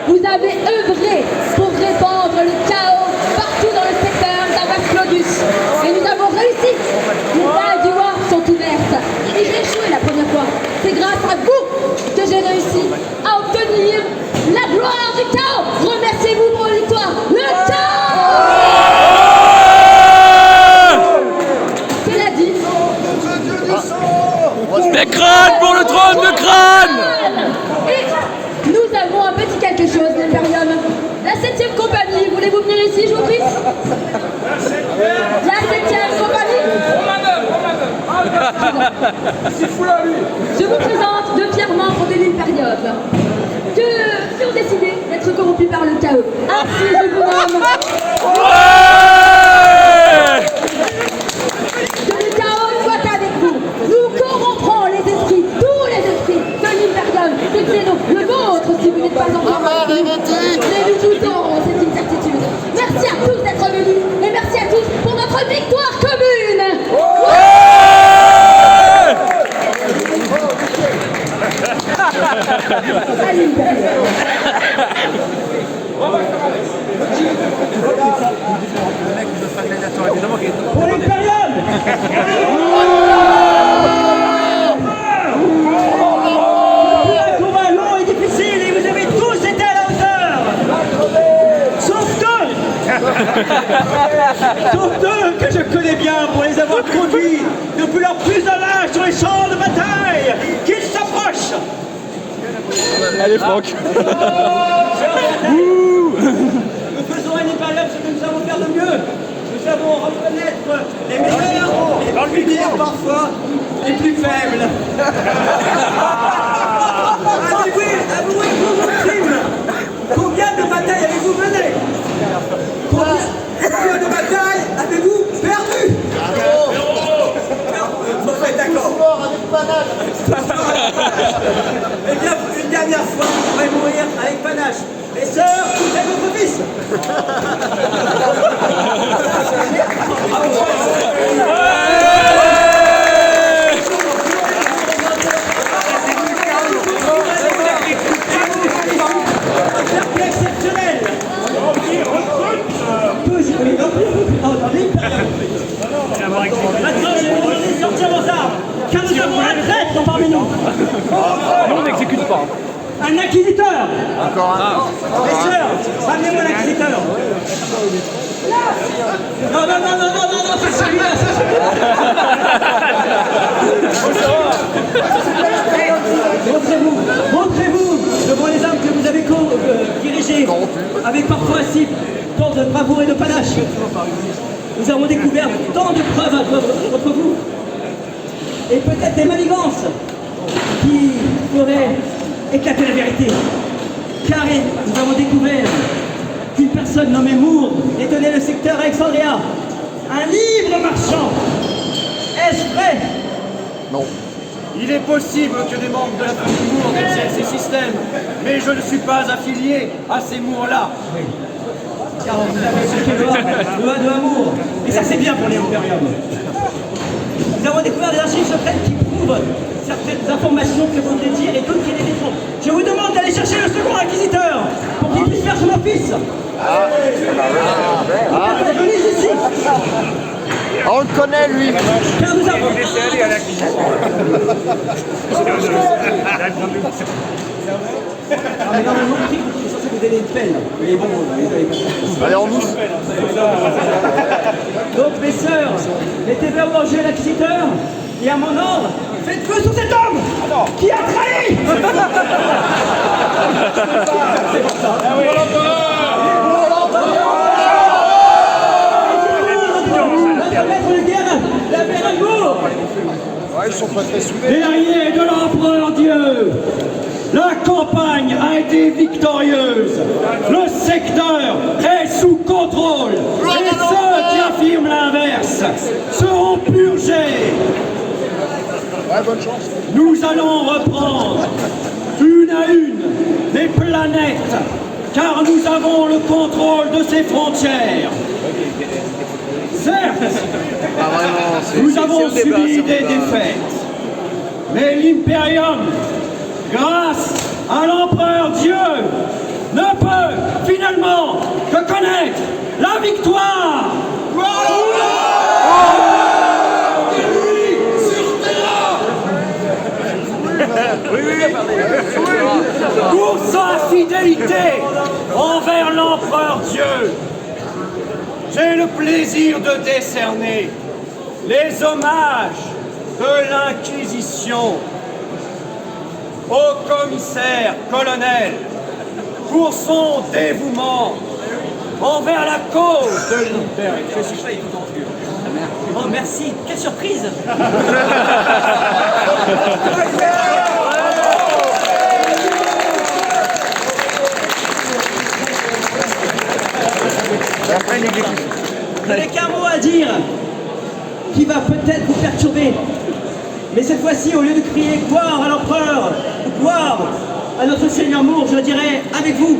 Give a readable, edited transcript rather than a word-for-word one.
vous avez œuvré pour répandre le chaos partout dans le secteur d'Abbas Claudius. Et nous avons réussi. Les dalles du War sont ouvertes. Et j'ai échoué la première fois. C'est grâce à vous que j'ai réussi à obtenir la gloire du chaos. Remerciez-vous pour la victoire. Le chaos! Cela dit... Des crânes pour le trône de crâne! Et nous avons un petit quelque chose d'Imperium. La 7e compagnie, voulez-vous venir ici, je vous prie? La 7e compagnie. Je vous présente deux fiers membres de l'Imperium qui ont décidé d'être corrompus par le chaos. Ainsi, je vous nomme... Que le chaos soit avec vous. Nous corromprons les esprits, tous les esprits de l'Imperium, de Xeno, le vôtre si vous n'êtes pas encore mais nous tous aurons cette incertitude. Merci à tous d'être venus et merci à tous pour notre victoire commune. Pour l'Imperium. Un combat long et difficile et vous avez tous été à la hauteur. Sauf deux que je connais bien pour les avoir conduits depuis leur plus de l'âge sur les champs de bataille. Qu'ils s'approchent. Allez Franck. Nous faisons à l'Imperium ce que nous savons faire de mieux. Nous savons reconnaître les meilleurs et punir parfois les plus faibles. Avouez vos crimes. Combien de batailles avez-vous menées? Combien de batailles avez-vous perdu? Vous êtes d'accord. Eh bien, une dernière fois, vous pourrez mourir avec panache. Les sœurs, c'est votre fils. Cercle exceptionnel. Maintenant, je vais vous demander de sortir vos armes, car nous avons un traître parmi nous. Nous on n'exécute pas. Un inquisiteur. Les sœurs, ramenez-moi l'inquisiteur. Non, c'est celui-là, Montrez-vous devant les armes que vous avez dirigées, avec parfois si tant de bravoure et de panache. Nous avons découvert tant de preuves contre vous, et peut-être des manigances qui feraient éclater la vérité. Car nous avons découvert qu'une personne nommée Moore détenait le secteur Alexandria, un livre marchand. Est-ce vrai? Non. Il est possible que des membres de la famille Moore détiennent ces systèmes, mais je ne suis pas affilié à ces Moore-là. Car vous avez ce qu'est le A de Amour. Et ça, c'est bien pour les Imperium. Nous avons découvert des archives secrètes qui prouvent certaines informations que vous détiez et d'autres qui les défendent. Je vous demande d'aller chercher le second inquisiteur pour qu'il puisse faire son office. Venez ici. On le connaît, lui. Car nous avons... mais normalement, c'est censé vous donner une peine. Mais bon, vous n'avez pas. Allez, on mousse. Donc, mes sœurs, mettez-vous à manger l'inquisiteur et à mon ordre, faites feu sur cet homme qui a trahi. C'est pour ça. Notre maître de guerre, la Bérenbourg. Ouais, ils sont pas très soudés. Guerrier de l'empereur Dieu, la campagne a été victorieuse. Le secteur est sous contrôle. Et ceux qui affirment l'inverse seront purgés. Ouais, bonne chance. Nous allons reprendre une à une les planètes, car nous avons le contrôle de ces frontières. Certes, nous avons subi des défaites, mais l'Imperium, grâce à l'empereur Dieu, ne la victoire. Pour sa fidélité envers l'empereur Dieu, j'ai le plaisir de décerner les hommages de l'Inquisition au commissaire colonel pour son dévouement envers la cause de liberté. Oh merci, quelle surprise. Je n'ai qu'un mot à dire qui va peut-être vous perturber. Mais cette fois-ci, au lieu de crier gloire à l'empereur, gloire à notre Seigneur Moore, je dirais avec vous,